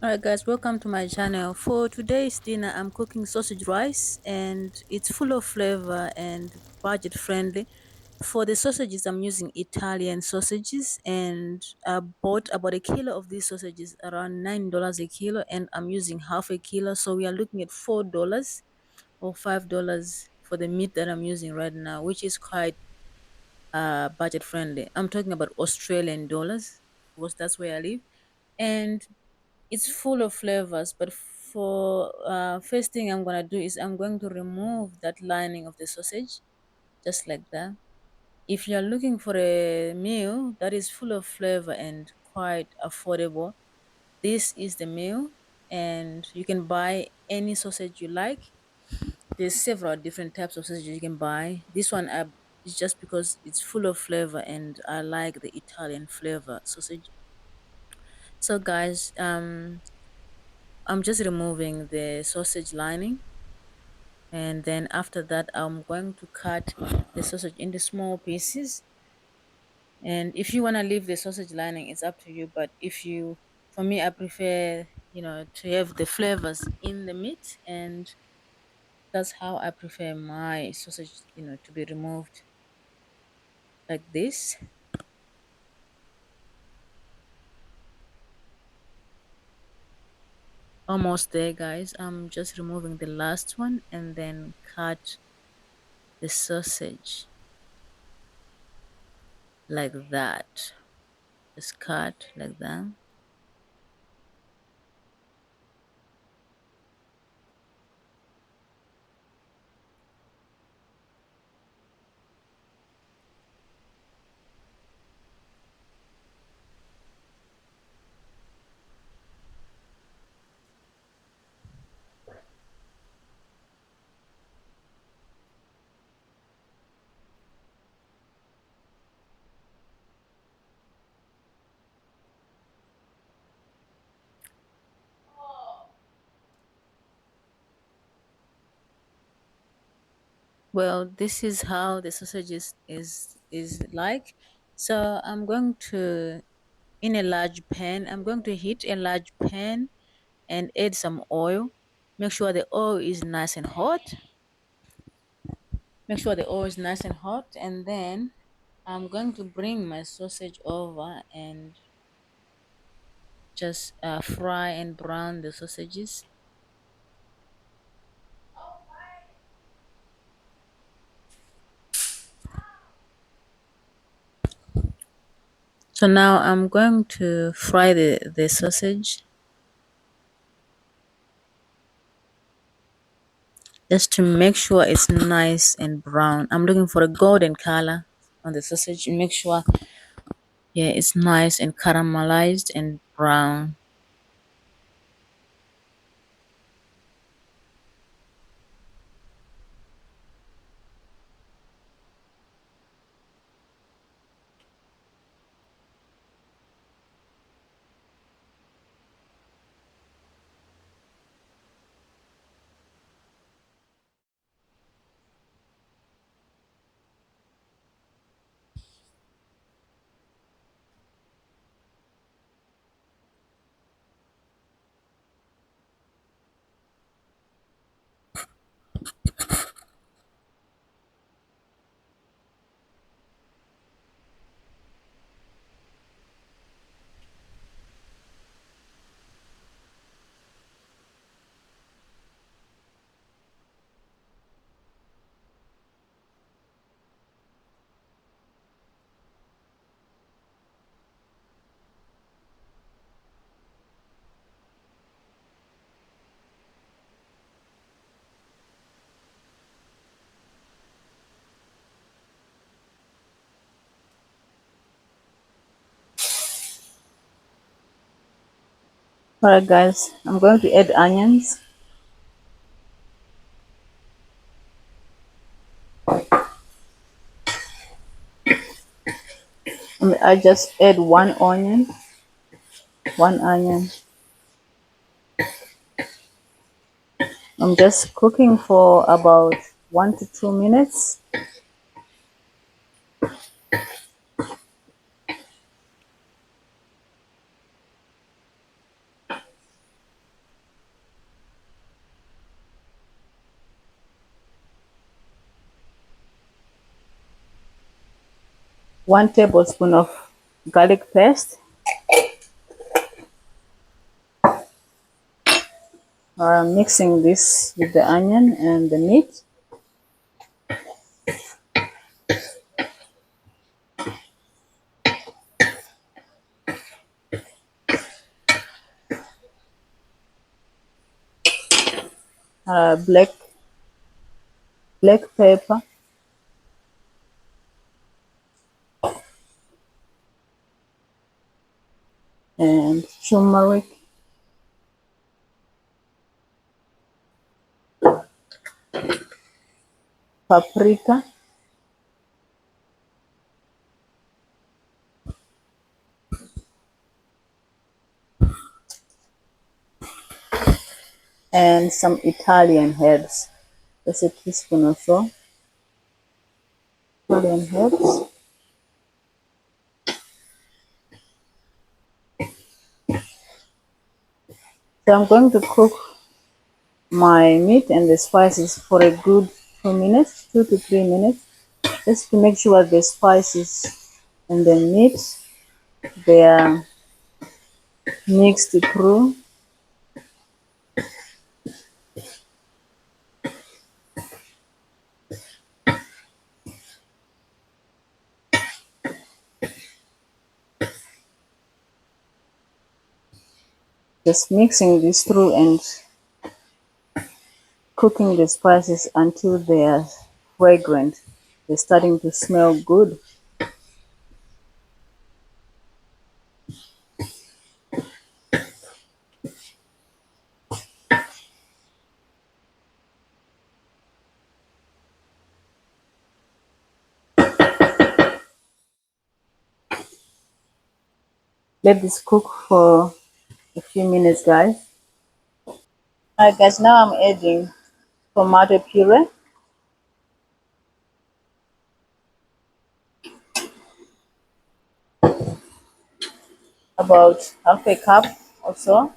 Alright guys, welcome to my channel. For today's dinner, I'm cooking sausage rice and it's full of flavor and budget friendly. For the sausages, I'm using Italian sausages and I bought about a kilo of these sausages, around $9 a kilo, and I'm using half a kilo. So we are looking at $4 or $5 for the meat that I'm using right now, which is quite budget friendly. I'm talking about Australian dollars because that's where I live. And it's full of flavors, but for first thing I'm gonna do is I'm going to remove that lining of the sausage, just like that. If you're looking for a meal that is full of flavor and quite affordable, this is the meal, and you can buy any sausage you like. There's several different types of sausage you can buy. This one is just because it's full of flavor and I like the Italian flavor sausage. So guys, I'm just removing the sausage lining, and then after that I'm going to cut the sausage into small pieces. And if you want to leave the sausage lining, it's up to you, but if you for me, I prefer, to have the flavors in the meat, and that's how I prefer my sausage, to be removed like this. Almost there, guys. I'm just removing the last one and then cut the sausage like that. Just cut like that. Well, this is how the sausage is like. So I'm going to, in a large pan, I'm going to heat a large pan and add some oil. Make sure the oil is nice and hot. Make sure the oil is nice and hot, and then I'm going to bring my sausage over and just fry and brown the sausages. So now I'm going to fry the sausage just to make sure it's nice and brown. I'm looking for a golden color on the sausage and make sure, yeah, it's nice and caramelized and brown. Alright guys, I'm going to add onions. I just add one onion. I'm just cooking for about 1 to 2 minutes. 1 tablespoon of garlic paste, mixing this with the onion and the meat. Black pepper, and turmeric, paprika, and some Italian herbs. Just a teaspoon or so. Italian herbs. So I'm going to cook my meat and the spices for a good 2 minutes, 2 to 3 minutes, just to make sure the spices and the meat they are mixed through. Just mixing this through and cooking the spices until they are fragrant. They're starting to smell good. Let this cook for a few minutes, guys. Alright, guys, now I'm adding tomato puree, about half a cup or so.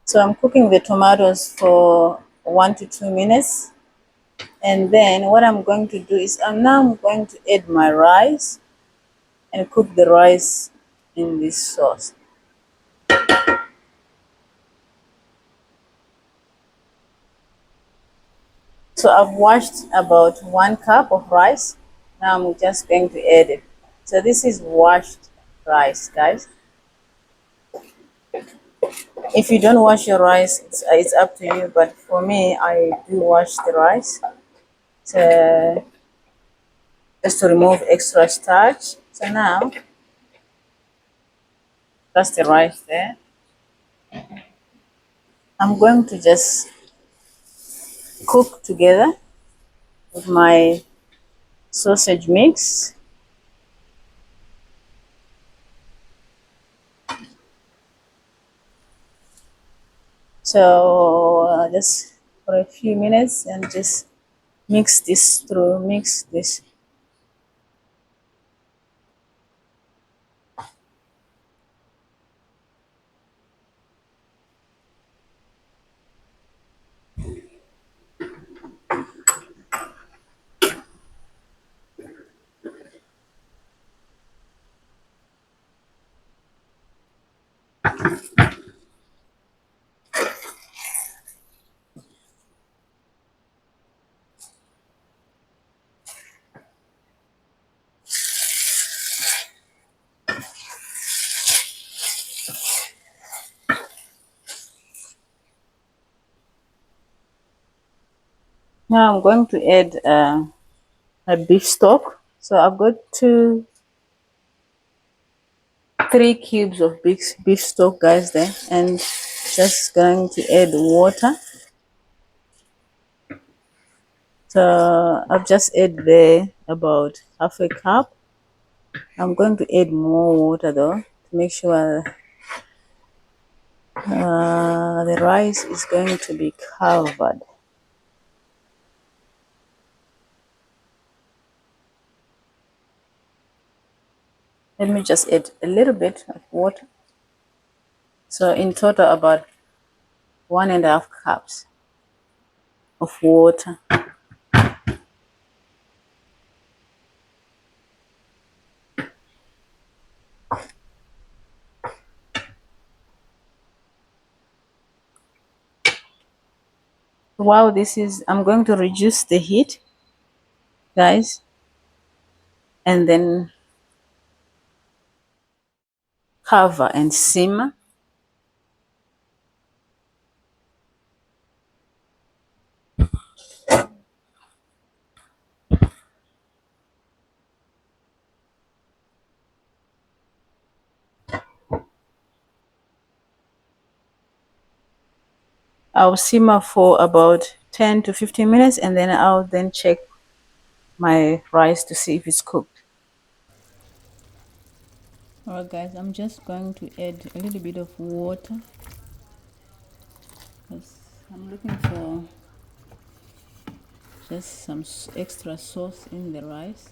So I'm cooking the tomatoes for 1 to 2 minutes. And then what I'm going to do is I'm going to add my rice and cook the rice in this sauce. So I've washed about 1 cup of rice. Now I'm just going to add it. So this is washed rice, guys. If you don't wash your rice, it's up to you. But for me, I do wash the rice. So just to remove extra starch. So now that's the rice there. I'm going to just cook together with my sausage mix. So just for a few minutes and just mix this through, mix this. Now I'm going to add a beef stock. So I've got 3 cubes of beef stock, guys, there, and just going to add water. So I've just added there about half a cup. I'm going to add more water though to make sure the rice is going to be covered. Let me just add a little bit of water. So in total about 1.5 cups of water. While this is, I'm going to reduce the heat, guys, and then cover and simmer. I'll simmer for about 10 to 15 minutes and then I'll then check my rice to see if it's cooked. Alright guys, I'm just going to add a little bit of water because I'm looking for just some extra sauce in the rice.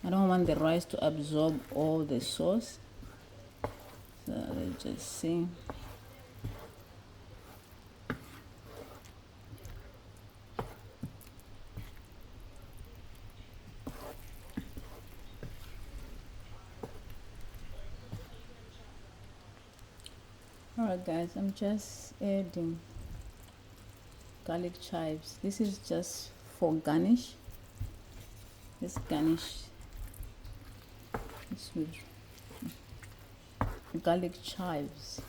I don't want the rice to absorb all the sauce. So let's just see. Alright guys, I'm just adding garlic chives. This is just for garnish. Let's garnish this with garlic chives.